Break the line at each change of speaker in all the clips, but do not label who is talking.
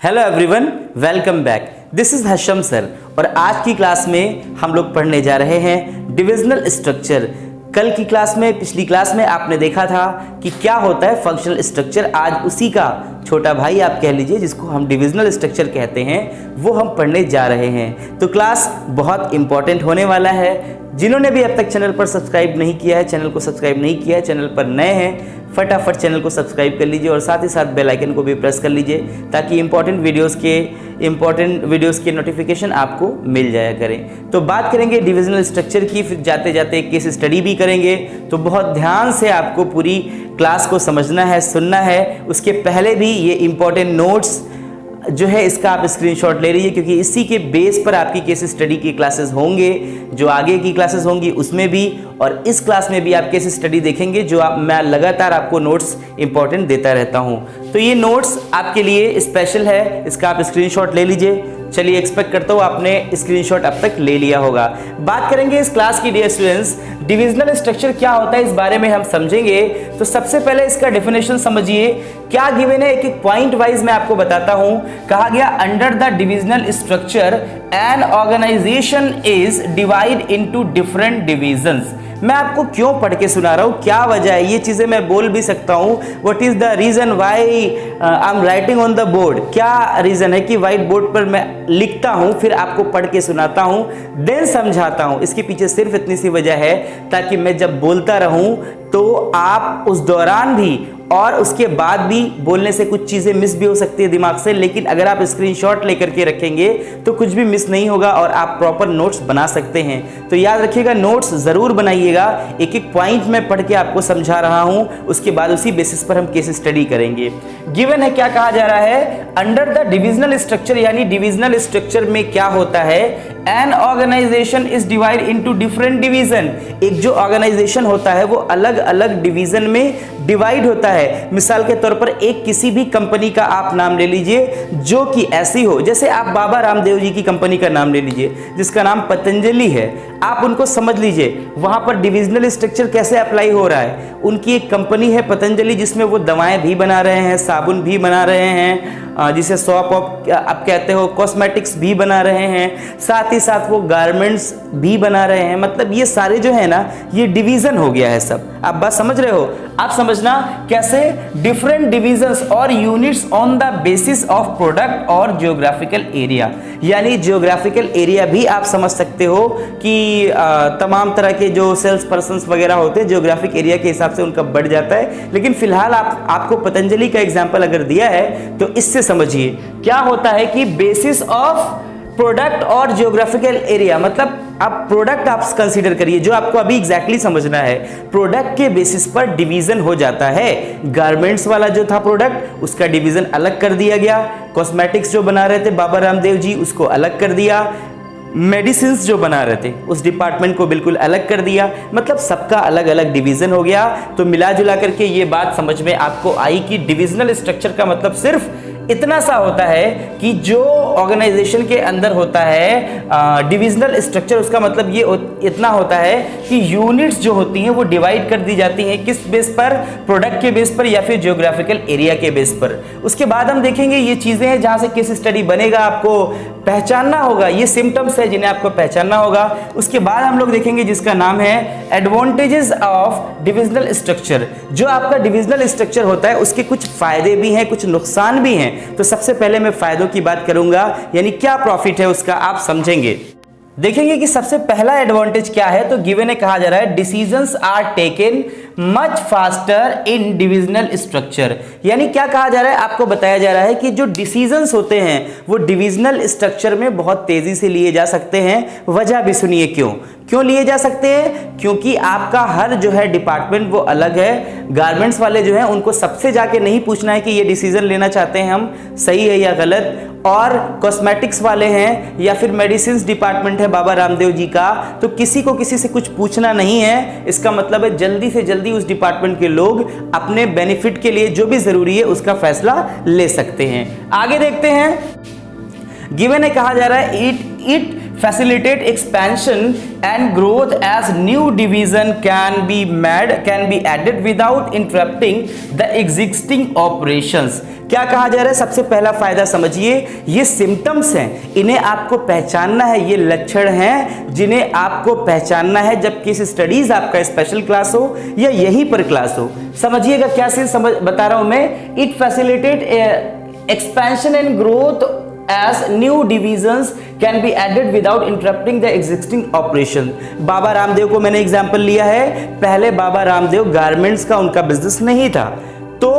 Hello everyone, welcome back. This is Hasham sir और आज की क्लास में हम लोग पढ़ने जा रहे हैं डिविजनल स्ट्रक्चर। कल की क्लास में, पिछली क्लास में आपने देखा था कि क्या होता है फंक्शनल स्ट्रक्चर। आज उसी का छोटा भाई आप कह लीजिए, जिसको हम डिविजनल स्ट्रक्चर कहते हैं, वो हम पढ़ने जा रहे हैं। तो क्लास बहुत इंपॉर्टेंट होने वाला है। जिन्होंने भी अब तक चैनल पर सब्सक्राइब नहीं किया है, चैनल को सब्सक्राइब नहीं किया है, चैनल पर नए हैं, फटाफट चैनल को सब्सक्राइब कर लीजिए और साथ ही साथ बेल आइकन को भी प्रेस कर लीजिए ताकि इंपॉर्टेंट वीडियोस के नोटिफिकेशन आपको मिल जाया करें। तो बात करेंगे डिविजनल स्ट्रक्चर की, फिर जाते जाते केस स्टडी भी करेंगे। तो बहुत ध्यान से आपको पूरी क्लास को समझना है, सुनना है। उसके पहले भी ये इंपॉर्टेंट नोट्स जो है इसका आप स्क्रीनशॉट ले लीजिए, क्योंकि इसी के बेस पर आपकी केस स्टडी की क्लासेस होंगे, जो आगे की क्लासेस होंगी उसमें भी, और इस क्लास में भी आप केस स्टडी देखेंगे, जो मैं लगातार आपको नोट्स इंपॉर्टेंट देता रहता हूं। तो ये नोट्स आपके लिए स्पेशल है, इसका आप स्क्रीनशॉट ले लीजिए। चलिए, एक्सपेक्ट करता हूँ आपने स्क्रीनशॉट अब तक ले लिया होगा। बात करेंगे इस क्लास की डियर स्टूडेंट्स, डिविजनल स्ट्रक्चर क्या होता है इस बारे में हम समझेंगे। तो सबसे पहले इसका डेफिनेशन समझिए, क्या गिवन है, एक एक पॉइंट वाइज मैं आपको बताता हूं। कहा गया under the divisional structure an organization is divide into different divisions. मैं आपको क्यों पढ़ के सुना रहा हूं, क्या वजह है, ये चीजें मैं बोल भी सकता हूं। What is the reason why I am writing on the board, क्या रीजन है कि व्हाइट बोर्ड पर मैं लिखता हूं, फिर आपको पढ़ के सुनाता हूं, देन समझाता हूं। इसके पीछे सिर्फ इतनी सी वजह है ताकि मैं जब बोलता रहूं तो आप उस दौरान भी और उसके बाद भी बोलने से कुछ चीजें मिस भी हो सकती है दिमाग से, लेकिन अगर आप स्क्रीनशॉट लेकर के रखेंगे तो कुछ भी मिस नहीं होगा और आप प्रॉपर नोट्स बना सकते हैं। तो याद रखिएगा, नोट्स जरूर बनाइएगा। एक एक पॉइंट में पढ़ के आपको समझा रहा हूं, उसके बाद उसी बेसिस पर हम केस स्टडी करेंगे। गिवन है, क्या कहा जा रहा है, अंडर द डिविजनल स्ट्रक्चर, यानी डिविजनल स्ट्रक्चर में क्या होता है, an organization is divide into different division. एक जो ऑर्गेनाइजेशन होता है वो अलग अलग डिवीजन में डिवाइड होता है। मिसाल के तौर पर एक किसी भी कंपनी का आप नाम ले लीजिए जो कि ऐसी हो, जैसे आप बाबा रामदेव जी की कंपनी का नाम ले लीजिए जिसका नाम पतंजलि है। आप उनको समझ लीजिए, वहां पर डिविजनल स्ट्रक्चर कैसे अप्लाई हो रहा है। उनकी एक कंपनी है पतंजलि, जिसमें वो दवाएं भी बना रहे हैं, साबुन भी बना रहे हैं, जिसे सॉप आप कहते हो, कॉस्मेटिक्स भी बना रहे हैं, साथ ही साथ वो गारमेंट्स भी बना रहे हैं। मतलब ये सारे जो है ना, ये डिवीजन हो गया है सब। आप बात समझ रहे हो। आप समझना कैसे, डिफरेंट डिविजन्स और units on the basis of product और जियोग्राफिकल एरिया। यानी जियोग्राफिकल एरिया भी आप समझ सकते हो कि तमाम तरह के जो सेल्स पर्सन वगैरह होते हैं, जियोग्राफिक एरिया के हिसाब से उनका बढ़ जाता है। लेकिन फिलहाल आपको पतंजलि का एग्जाम्पल अगर दिया है तो इससे समझिए क्या होता है कि बेसिस ऑफ प्रोडक्ट और जियोग्राफिकल एरिया, मतलब आप प्रोडक्ट आप कंसीडर करिए, जो आपको अभी एग्जैक्टली समझना है। प्रोडक्ट के बेसिस पर डिवीजन हो जाता है। गारमेंट्स वाला जो था प्रोडक्ट, उसका डिवीजन अलग कर दिया गया। कॉस्मेटिक्स जो बना रहे थे बाबा रामदेव जी, उसको अलग कर दिया। मेडिसिन जो बना रहे थे उस डिपार्टमेंट को बिल्कुल अलग कर दिया। मतलब सबका अलग अलग डिवीजन हो गया। तो मिला जुला करके ये बात समझ में आपको आई कि डिविजनल स्ट्रक्चर का मतलब सिर्फ इतना सा होता है कि जो ऑर्गेनाइजेशन के अंदर होता है डिविजनल स्ट्रक्चर, उसका मतलब ये इतना होता है कि यूनिट्स जो होती हैं वो डिवाइड कर दी जाती हैं। किस बेस पर, प्रोडक्ट के बेस पर या फिर जियोग्राफिकल एरिया के बेस पर। उसके बाद हम देखेंगे ये चीजें हैं जहां से केस स्टडी बनेगा, आपको पहचानना होगा। ये सिम्टम्स है जिन्हें आपको पहचानना होगा। उसके बाद हम लोग देखेंगे जिसका नाम है एडवांटेजेस ऑफ डिविजनल स्ट्रक्चर। जो आपका डिविजनल स्ट्रक्चर होता है उसके कुछ फायदे भी हैं, कुछ नुकसान भी हैं। तो सबसे पहले मैं फायदों की बात करूंगा, यानी क्या प्रॉफिट है उसका आप समझेंगे। देखेंगे कि सबसे पहला एडवांटेज क्या है। तो गिवन है, कहा जा रहा है decisions are taken much faster in divisional structure. यानी क्या कहा जा रहा है, आपको बताया जा रहा है कि जो डिसीजंस होते हैं वो डिविजनल स्ट्रक्चर में बहुत तेजी से लिए जा सकते हैं। वजह भी सुनिए क्यों लिए जा सकते हैं, क्योंकि आपका हर जो है डिपार्टमेंट वो अलग है। गारमेंट्स वाले जो हैं उनको सबसे जाके नहीं पूछना है कि ये डिसीजन लेना चाहते हैं हम, सही है या गलत। और कॉस्मेटिक्स वाले हैं या फिर मेडिसिन डिपार्टमेंट है बाबा रामदेव जी का, तो किसी को किसी से कुछ पूछना नहीं है। इसका मतलब है जल्दी से जल्दी उस डिपार्टमेंट के लोग अपने बेनिफिट के लिए जो भी जरूरी है उसका फैसला ले सकते हैं। आगे देखते हैं, गिवन है, कहा जा रहा है it facilitate expansion and growth as new division can be added without interrupting the existing operations। क्या कहा जा रहा है? सबसे पहला फायदा समझिए, ये सिम्टम्स हैं, इन्हें आपको पहचानना है, ये लक्षण हैं जिन्हें आपको पहचानना है जब किसी स्टडीज आपका स्पेशल क्लास हो या यहीं पर क्लास हो। समझिएगा क्या चीज बता रहा हूं मैं। It facilitate expansion and growth as new divisions can be added without interrupting the existing operation। Baba Ramdev को मैंने एग्जांपल लिया है, पहले बाबा रामदेव गारमेंट्स का उनका बिजनेस नहीं था, तो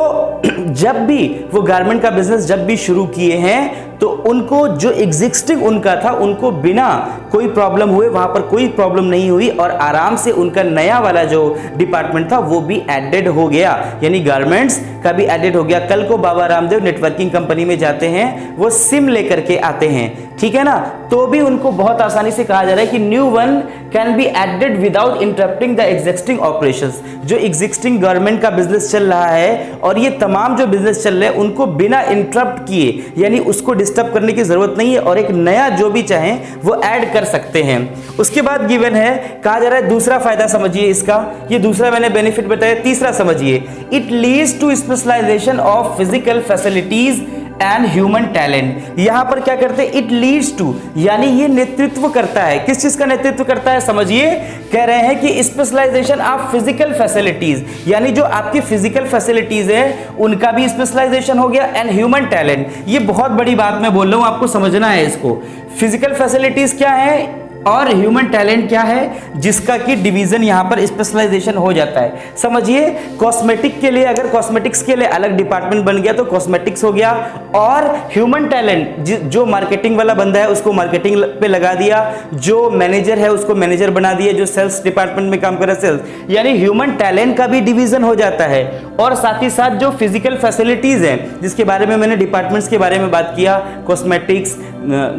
जब भी वो गारमेंट का बिजनेस जब भी शुरू किए हैं तो उनको जो एग्जिस्टिंग उनका था उनको बिना कोई प्रॉब्लम हुए, वहां पर कोई प्रॉब्लम नहीं हुई और आराम से उनका नया वाला जो डिपार्टमेंट था वो भी एडेड हो गया, यानी गारमेंट्स का भी एडेड हो गया। कल को बाबा रामदेव नेटवर्किंग कंपनी में जाते हैं, वो सिम लेकर के आते हैं, ठीक है ना, तो भी उनको बहुत आसानी से कहा जा रहा है कि new one can be added without interrupting the existing operations. जो एग्जिस्टिंग गवर्नमेंट का बिजनेस चल रहा है और ये तमाम जो बिजनेस चल रहे हैं उनको बिना इंटरप्ट किए, यानी उसको डिस्टर्ब करने की जरूरत नहीं है और एक नया जो भी चाहें वो ऐड कर सकते हैं। उसके बाद गिवन है, कहा जा रहा है दूसरा फायदा समझिए इसका, ये दूसरा मैंने बेनिफिट बताया, तीसरा समझिए, it leads to specialization of physical facilities and human talent. यहां पर क्या करते हैं? इट लीड्स टू, यानी ये नेतृत्व करता है। किस चीज का नेतृत्व करता है? समझिए, कह रहे हैं कि स्पेशलाइजेशन ऑफ फिजिकल फैसिलिटीज, यानी जो आपकी फिजिकल फैसिलिटीज है उनका भी स्पेशलाइजेशन हो गया, एंड ह्यूमन टैलेंट। ये बहुत बड़ी बात मैं बोल रहा हूं, आपको समझना है इसको। फिजिकल फैसिलिटीज क्या है और ह्यूमन टैलेंट क्या है, जिसका कि डिवीजन यहां पर स्पेशलाइजेशन हो जाता है। समझिए, कॉस्मेटिक के लिए अगर कॉस्मेटिक्स के लिए अलग डिपार्टमेंट बन गया तो कॉस्मेटिक्स हो गया, और ह्यूमन टैलेंट जो मार्केटिंग वाला बंदा है उसको मार्केटिंग पे लगा दिया, जो मैनेजर है उसको मैनेजर बना दिया, जो सेल्स डिपार्टमेंट में काम कर रहा है सेल्स, यानी ह्यूमन टैलेंट का भी डिवीजन हो जाता है। और साथ ही साथ जो फिजिकल फैसिलिटीज हैं जिसके बारे में मैंने डिपार्टमेंट्स के बारे में बात किया, कॉस्मेटिक्स,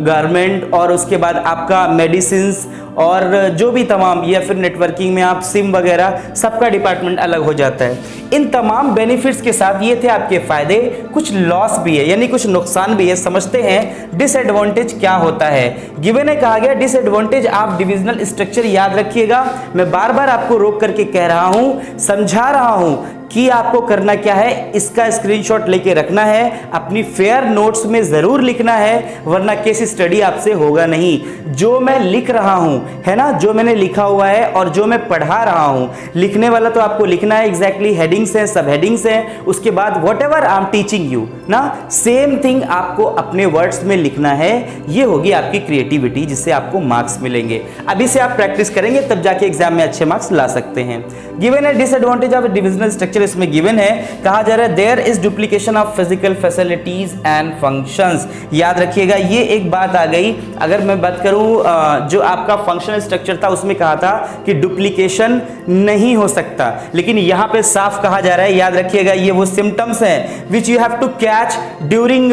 गारमेंट, और उसके बाद आपका मेडिसिन और जो भी तमाम, या फिर नेटवर्किंग में आप सिम वगैरह, सबका डिपार्टमेंट अलग हो जाता है। इन तमाम बेनिफिट्स के साथ ये थे आपके फायदे, कुछ लॉस भी है यानी कुछ नुकसान भी है। समझते हैं डिसएडवांटेज क्या होता है। गिवन है, कहा गया डिसएडवांटेज ऑफ डिविजनल स्ट्रक्चर। याद रखिएगा, मैं बार बार आपको रोक करके कह रहा हूं, समझा रहा हूं कि आपको करना क्या है, इसका स्क्रीनशॉट लेके रखना है, अपनी फेयर नोट्स में जरूर लिखना है, वरना केस स्टडी आपसे होगा नहीं। जो मैं लिख रहा हूं, है ना, जो मैंने लिखा हुआ है और जो मैं पढ़ा रहा हूं, लिखने वाला तो आपको लिखना है, एग्जैक्टली हेडिंग्स हैं, सब हेडिंग्स हैं, उसके बाद what ever I am teaching you ना, सेम थिंग आपको अपने वर्ड्स में लिखना है। ये होगी आपकी क्रिएटिविटी, जिससे आपको मार्क्स मिलेंगे। अभी से आप प्रैक्टिस करेंगे तब जाके एग्जाम में अच्छे मार्क्स ला सकते हैं। गिवन है डिसएडवांटेज ऑफ डिविजनल स्ट्रक्चर, इसमें गिवन है, कहा जा रहा है there is duplication of physical facilities and functions. याद रखिएगा, ये एक बात आ गई। अगर मैं बात करूं जो आपका फंक्शनल स्ट्रक्चर था उसमें कहा था कि डुप्लीकेशन नहीं हो सकता, लेकिन यहां पे साफ कहा जा रहा है, याद रखिएगा, ये वो सिम्टम्स हैं which you have to catch during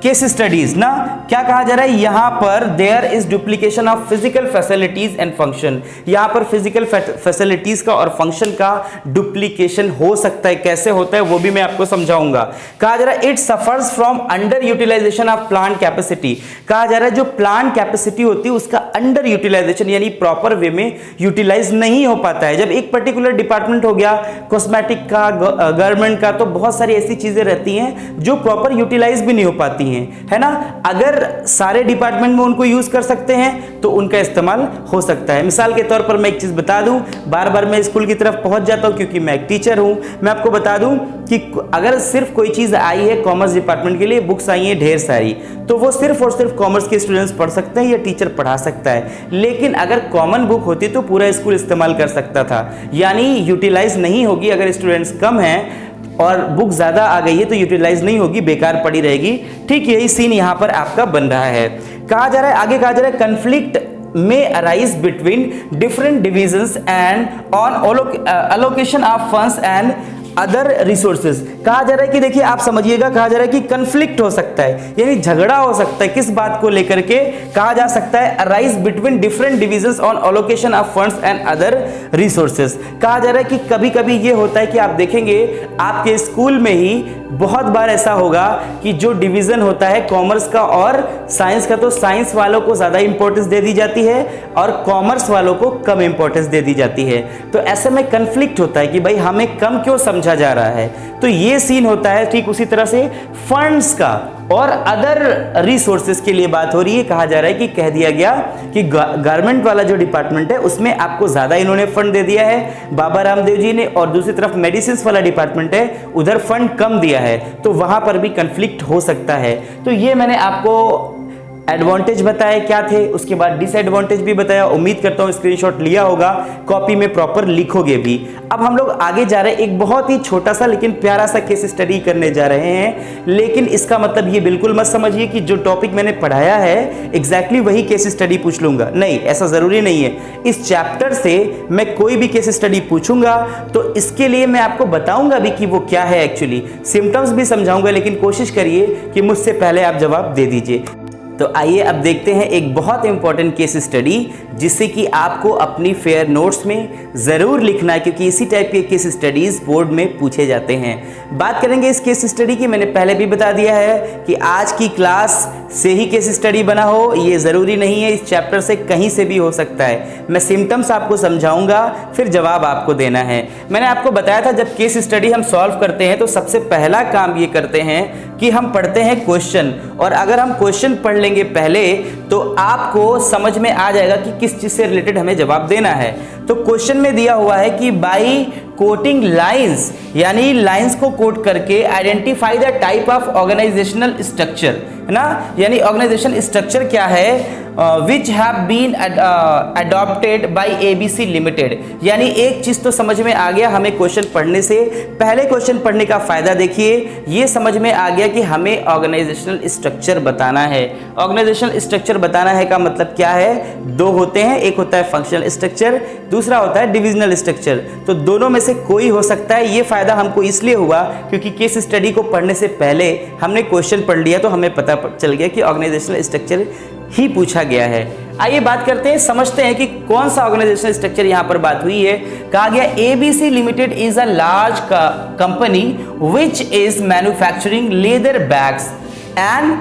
case studies ना। क्या कहा जा रहा है यहां पर? There is duplication of physical facilities and function. यहां पर फिजिकल फैसिलिटीज का और फंक्शन का डुप्लीकेशन हो सकता है। कैसे होता है वो भी मैं आपको समझाऊंगा। कहा जा रहा है it suffers from under utilization of plant capacity. कहा जा रहा है जो प्लांट कैपेसिटी होती है उसका अंडर यूटिलाइजेशन, यानी प्रॉपर वे में यूटिलाइज नहीं हो पाता है। जब एक पर्टिकुलर डिपार्टमेंट हो गया, कॉस्मेटिक का, गवर्नमेंट का, तो बहुत सारी ऐसी चीजें रहती हैं जो प्रॉपर यूटिलाइज भी नहीं हो पाती हैं, है ना। अगर सारे डिपार्टमेंट में उनको यूज कर सकते हैं तो उनका इस्तेमाल हो सकता है। मिसाल के तौर पर मैं एक चीज बता दूं, बार बार मैं स्कूल की तरफ पहुंच जाता हूं क्योंकि मैं एक टीचर हूं। मैं आपको बता दूं कि अगर सिर्फ कोई चीज आई है कॉमर्स डिपार्टमेंट के लिए, बुक्स आई हैं ढेर सारी, तो वो सिर्फ और सिर्फ कॉमर्स के स्टूडेंट्स पढ़ सकते हैं या टीचर पढ़ा सकता है। लेकिन अगर कॉमन बुक होती तो पूरा स्कूल इस्तेमाल कर सकता था, यानी यूटिलाइज नहीं होगी। अगर स्टूडेंट्स कम हैं और बुक ज्यादा आ गई है तो यूटिलाइज नहीं होगी, बेकार पड़ी रहेगी। ठीक यही सीन यहां पर आपका बन रहा है। कहा जा रहा है, आगे कहा जा रहा है, कंफ्लिक्ट में arise between different divisions and on allocation of funds and other resources. कहा जा रहा है कि देखिए आप समझिएगा, कहा जा रहा है कि कंफ्लिक्ट हो सकता है, यानी झगड़ा हो सकता है। किस बात को लेकर के? कहा जा सकता है arise between different divisions on allocation of funds and other resources. कहा जा रहा है कि कभी कभी ये होता है कि आप देखेंगे आपके स्कूल में ही बहुत बार ऐसा होगा कि जो डिवीजन होता है कॉमर्स का और साइंस का, तो साइंस वालों को ज़्यादा इंपॉर्टेंस दे दी जाती है और कॉमर्स वालों को कम इंपॉर्टेंस दे दी जाती है। तो ऐसे में कन्फ्लिक्ट होता है कि भाई हमें कम क्यों समझा जा रहा है। तो ये सीन होता है। ठीक उसी तरह से फंड्स का और अदर रिसोर्सेज के लिए बात हो रही है। कहा जा रहा है कि कह दिया गया कि गारमेंट वाला जो डिपार्टमेंट है उसमें आपको ज़्यादा इन्होंने फंड दे दिया है बाबा रामदेव जी ने, और दूसरी तरफ मेडिसिन वाला डिपार्टमेंट है उधर फंड कम दिया है, तो वहां पर भी कन्फ्लिक्ट हो सकता है। तो ये मैंने आपको एडवांटेज बताए क्या थे, उसके बाद डिसएडवांटेज भी बताया। उम्मीद करता हूं स्क्रीनशॉट लिया होगा, कॉपी में प्रॉपर लिखोगे भी। अब हम लोग आगे जा रहे हैं, एक बहुत ही छोटा सा लेकिन प्यारा सा केस स्टडी करने जा रहे हैं। लेकिन इसका मतलब ये बिल्कुल मत समझिए कि जो टॉपिक मैंने पढ़ाया है एग्जैक्टली वही केस स्टडी पूछ लूंगा, नहीं, ऐसा जरूरी नहीं है। इस चैप्टर से मैं कोई भी केस स्टडी पूछूंगा तो इसके लिए मैं आपको बताऊंगा भी कि वो क्या है, एक्चुअली सिम्टम्स भी समझाऊंगा, लेकिन कोशिश करिए कि मुझसे पहले आप जवाब दे दीजिए। तो आइए अब देखते हैं एक बहुत इंपॉर्टेंट केस स्टडी जिससे कि आपको अपनी फेयर नोट्स में ज़रूर लिखना है, क्योंकि इसी टाइप के केस स्टडीज़ बोर्ड में पूछे जाते हैं। बात करेंगे इस केस स्टडी की। मैंने पहले भी बता दिया है कि आज की क्लास से ही केस स्टडी बना हो ये ज़रूरी नहीं है, इस चैप्टर से कहीं से भी हो सकता है। मैं सिम्टम्स आपको समझाऊंगा, फिर जवाब आपको देना है। मैंने आपको बताया था जब केस स्टडी हम सॉल्व करते हैं तो सबसे पहला काम ये करते हैं कि हम पढ़ते हैं क्वेश्चन, और अगर हम क्वेश्चन पढ़ लेंगे पहले तो आपको समझ में आ जाएगा कि किस चीज से रिलेटेड हमें जवाब देना है। तो क्वेश्चन में दिया हुआ है कि बाई कोटिंग लाइंस, यानी लाइंस को कोट करके identify the type of organizational structure, है ना, यानी ऑर्गेनाइजेशन स्ट्रक्चर क्या है which have been adopted by ABC limited. यानी एक चीज तो समझ में आ गया हमें क्वेश्चन पढ़ने से पहले। क्वेश्चन पढ़ने का फायदा देखिए, ये समझ में आ गया कि हमें ऑर्गेनाइजेशनल स्ट्रक्चर बताना है। ऑर्गेनाइजेशनल स्ट्रक्चर बताना है का मतलब क्या है, दो होते हैं, एक होता है फंक्शनल स्ट्रक्चर, दूसरा होता है डिविजनल स्ट्रक्चर। तो दोनों में से कोई हो सकता है। ये फायदा हमको इसलिए हुआ क्योंकि केस स्टडी को पढ़ने से पहले हमने क्वेश्चन पढ़ लिया, तो हमें पता चल गया कि ऑर्गेनाइजेशनल स्ट्रक्चर ही पूछा गया है। आइए बात करते हैं, समझते हैं कि कौन सा ऑर्गेनाइजेशनल स्ट्रक्चर यहां पर बात हुई है। कहा गया ABC limited is a large company which is manufacturing leather bags and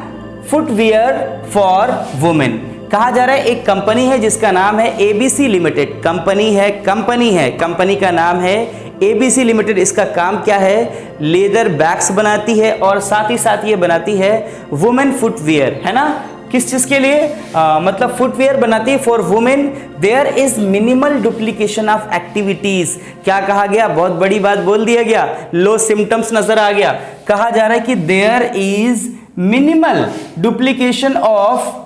footwear for women. कहा जा रहा है एक कंपनी है जिसका नाम है एबीसी लिमिटेड। कंपनी है, कंपनी का नाम है एबीसी लिमिटेड। इसका काम क्या है, लेदर बैग्स बनाती है और साथ ही साथ ये बनाती है वुमेन फुटवियर, है ना। किस चीज के लिए, मतलब फुटवेयर बनाती है for women. There is minimal duplication of activities. क्या कहा गया, बहुत बड़ी बात बोल दिया गया, लो सिम्टम्स नजर आ गया। कहा जा रहा है कि there is minimal duplication of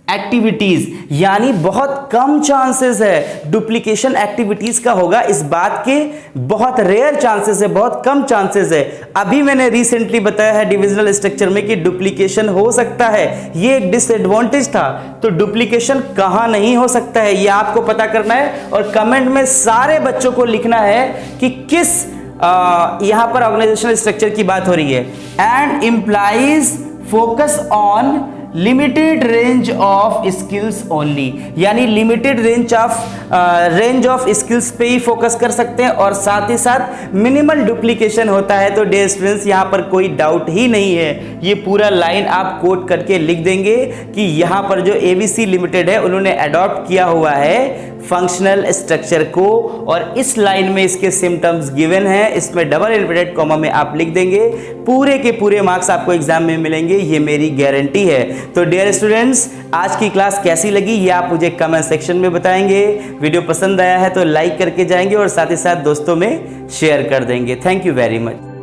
activities, यानी बहुत कम चांसेस है डुप्लीकेशन एक्टिविटीज का होगा। इस बात के बहुत रेयर चांसेस है, बहुत कम चांसेस है। अभी मैंने रिसेंटली बताया है डिविजनल स्ट्रक्चर में कि डुप्लीकेशन हो सकता है, ये एक डिसएडवांटेज था। तो डुप्लीकेशन कहां नहीं हो सकता है ये आपको पता करना है, और कमेंट में सारे बच्चों को लिखना है कि किस यहां पर ऑर्गेनाइजेशनल स्ट्रक्चर की बात हो रही है। And implies focus on limited range of skills only, यानी लिमिटेड रेंज ऑफ स्किल्स पे ही फोकस कर सकते हैं, और साथ ही साथ मिनिमल डुप्लीकेशन होता है। तो डियर स्टूडेंट्स यहाँ पर कोई डाउट ही नहीं है, ये पूरा लाइन आप कोट करके लिख देंगे कि यहाँ पर जो एबीसी लिमिटेड है उन्होंने अडॉप्ट किया हुआ है फंक्शनल स्ट्रक्चर को, और इस लाइन में इसके सिम्टम्स गिवन है, इसमें डबल इन्वर्टेड कॉमा में आप लिख देंगे। पूरे के पूरे मार्क्स आपको एग्जाम में मिलेंगे, ये मेरी गारंटी है। तो डियर स्टूडेंट्स, आज की क्लास कैसी लगी ये आप मुझे कमेंट सेक्शन में बताएंगे। वीडियो पसंद आया है तो लाइक करके जाएंगे और साथ ही साथ दोस्तों में शेयर कर देंगे। Thank you very much.